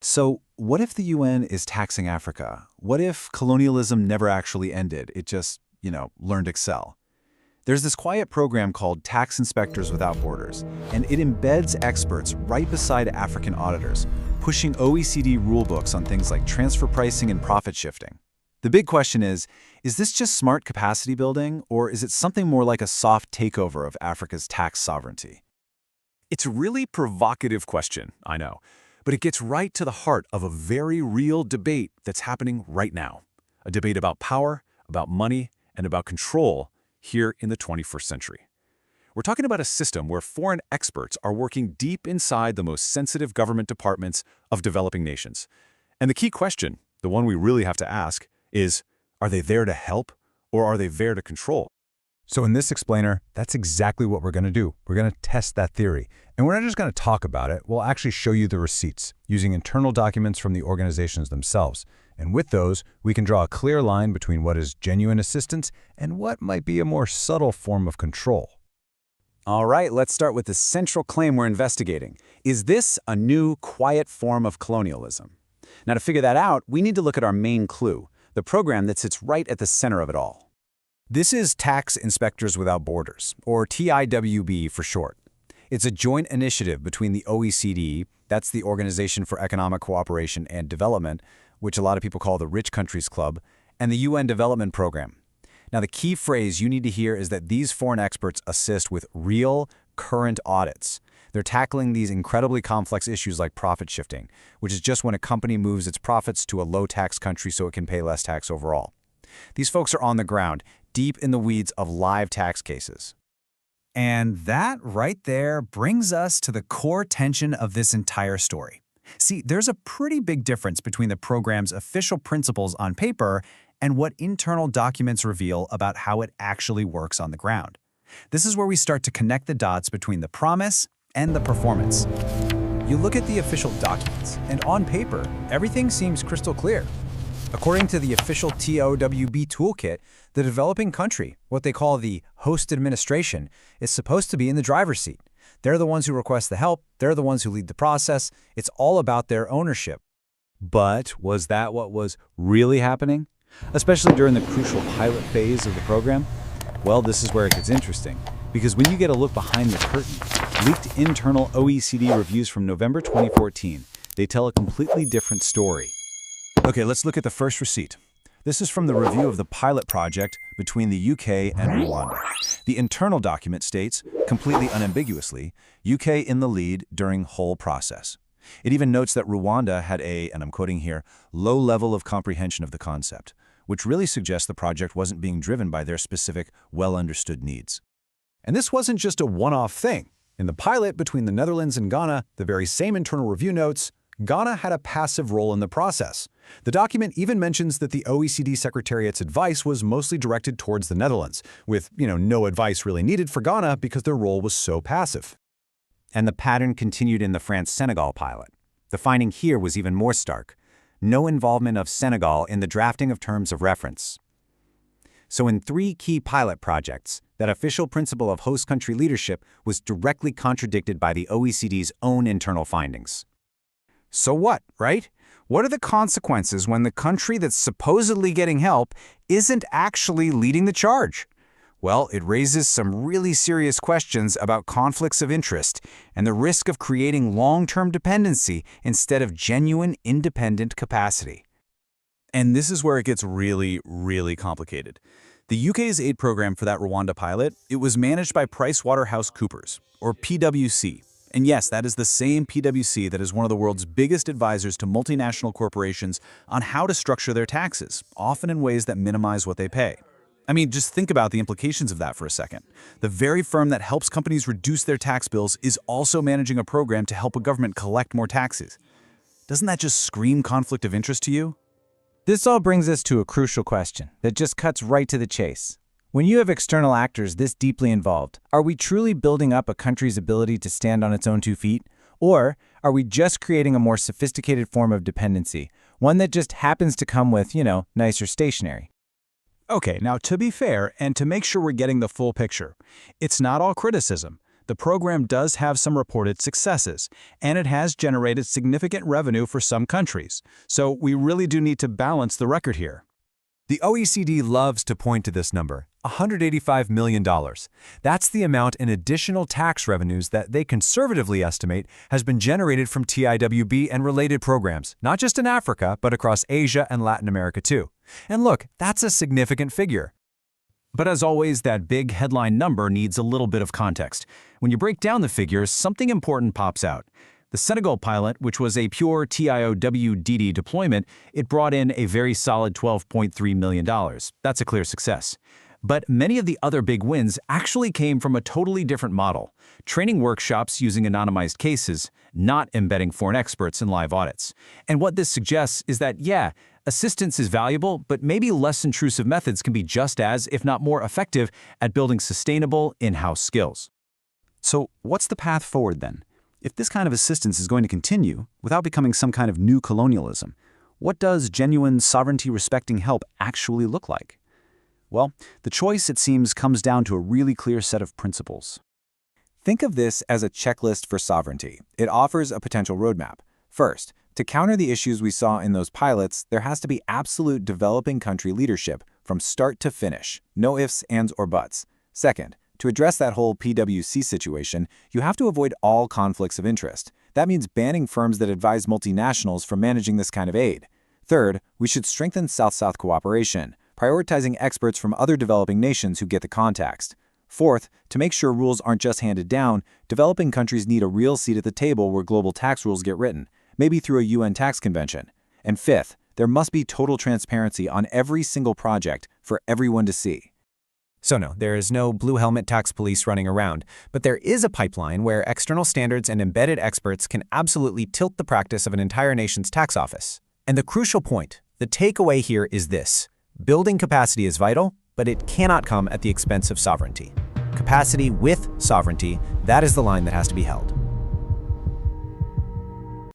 So, what if the UN is taxing Africa? What if colonialism never actually ended? It just, learned Excel. There's this quiet program called Tax Inspectors Without Borders, and it embeds experts right beside African auditors, pushing OECD rulebooks on things like transfer pricing and profit shifting. The big question is this just smart capacity building, or is it something more like a soft takeover of Africa's tax sovereignty? It's a really provocative question, I know, but it gets right to the heart of a very real debate that's happening right now. A debate about power, about money, and about control here in the 21st century. We're talking about a system where foreign experts are working deep inside the most sensitive government departments of developing nations. And the key question, the one we really have to ask, is, are they there to help, or are they there to control? So in this explainer, that's exactly what we're going to do. We're going to test that theory. And we're not just going to talk about it, we'll actually show you the receipts, using internal documents from the organizations themselves. And with those, we can draw a clear line between what is genuine assistance and what might be a more subtle form of control. All right, let's start with the central claim we're investigating. Is this a new, quiet form of colonialism? Now, to figure that out, we need to look at our main clue, the program that sits right at the center of it all. This is Tax Inspectors Without Borders, or TIWB for short. It's a joint initiative between the OECD, that's the Organization for Economic Cooperation and Development, which a lot of people call the Rich Countries Club, and the UN Development Program. Now, the key phrase you need to hear is that these foreign experts assist with real, current audits. They're tackling these incredibly complex issues like profit shifting, which is just when a company moves its profits to a low-tax country so it can pay less tax overall. These folks are on the ground, deep in the weeds of live tax cases. And that right there brings us to the core tension of this entire story. See, there's a pretty big difference between the program's official principles on paper and what internal documents reveal about how it actually works on the ground. This is where we start to connect the dots between the promise and the performance. You look at the official documents, and on paper, everything seems crystal clear. According to the official TIWB toolkit, the developing country, what they call the host administration, is supposed to be in the driver's seat. They're the ones who request the help, they're the ones who lead the process, it's all about their ownership. But was that what was really happening? Especially during the crucial pilot phase of the program? Well, this is where it gets interesting, because when you get a look behind the curtain, leaked internal OECD reviews from November 2014, they tell a completely different story. Okay, let's look at the first receipt. This is from the review of the pilot project between the UK and Rwanda. The internal document states, completely unambiguously, UK in the lead during whole process. It even notes that Rwanda had a, and I'm quoting here, low level of comprehension of the concept, which really suggests the project wasn't being driven by their specific, well-understood needs. And this wasn't just a one-off thing. In the pilot between the Netherlands and Ghana, the very same internal review notes, Ghana had a passive role in the process. The document even mentions that the OECD Secretariat's advice was mostly directed towards the Netherlands, with, no advice really needed for Ghana because their role was so passive. And the pattern continued in the France-Senegal pilot. The finding here was even more stark. No involvement of Senegal in the drafting of terms of reference. So in 3 key pilot projects, that official principle of host country leadership was directly contradicted by the OECD's own internal findings. So what, right? What are the consequences when the country that's supposedly getting help isn't actually leading the charge? Well, it raises some really serious questions about conflicts of interest and the risk of creating long-term dependency instead of genuine independent capacity. And this is where it gets really, really complicated. The UK's aid program for that Rwanda pilot, it was managed by PricewaterhouseCoopers, or PwC. And yes, that is the same PwC that is one of the world's biggest advisors to multinational corporations on how to structure their taxes, often in ways that minimize what they pay. I mean, just think about the implications of that for a second. The very firm that helps companies reduce their tax bills is also managing a program to help a government collect more taxes. Doesn't that just scream conflict of interest to you? This all brings us to a crucial question that just cuts right to the chase. When you have external actors this deeply involved, are we truly building up a country's ability to stand on its own 2 feet? Or are we just creating a more sophisticated form of dependency, one that just happens to come with, nicer stationery? Okay, now to be fair, and to make sure we're getting the full picture, it's not all criticism. the program does have some reported successes, and it has generated significant revenue for some countries. So we really do need to balance the record here. The OECD loves to point to this number, $185 million. That's the amount in additional tax revenues that they conservatively estimate has been generated from TIWB and related programs, not just in Africa, but across Asia and Latin America too. And look, that's a significant figure. But as always, that big headline number needs a little bit of context. When you break down the figures, something important pops out. The Senegal pilot, which was a pure TIWB deployment, it brought in a very solid $12.3 million. That's a clear success. But many of the other big wins actually came from a totally different model. Training workshops using anonymized cases, not embedding foreign experts in live audits. And what this suggests is that, yeah, assistance is valuable, but maybe less intrusive methods can be just as, if not more effective, at building sustainable in-house skills. So what's the path forward then? If this kind of assistance is going to continue without becoming some kind of new colonialism, what does genuine sovereignty-respecting help actually look like? Well, the choice, it seems, comes down to a really clear set of principles. Think of this as a checklist for sovereignty. It offers a potential roadmap. First, to counter the issues we saw in those pilots, there has to be absolute developing country leadership from start to finish, no ifs, ands, or buts. Second, to address that whole PwC situation, you have to avoid all conflicts of interest. That means banning firms that advise multinationals from managing this kind of aid. Third, we should strengthen South-South cooperation, prioritizing experts from other developing nations who get the context. Fourth, to make sure rules aren't just handed down, developing countries need a real seat at the table where global tax rules get written, maybe through a UN tax convention. And fifth, there must be total transparency on every single project for everyone to see. So no, there is no blue helmet tax police running around, but there is a pipeline where external standards and embedded experts can absolutely tilt the practice of an entire nation's tax office. And the crucial point, the takeaway here is this: building capacity is vital, but it cannot come at the expense of sovereignty. Capacity with sovereignty, that is the line that has to be held.